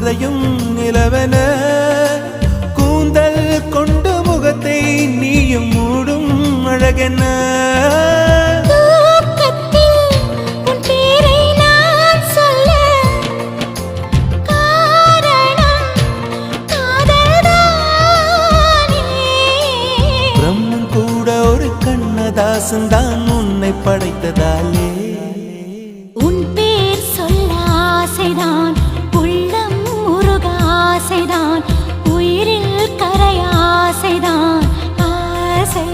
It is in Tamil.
மறையும் நிலவென கூந்தல் கொண்டு முகத்தை நீயும் மூடும் அழகென்ன தாசன்தான் உன்னை படைத்ததாலே உன் பேர் சொல்ல ஆசைதான் உள்ளம் முருக ஆசைதான் உயிரில் கரை ஆசைதான் ஆசை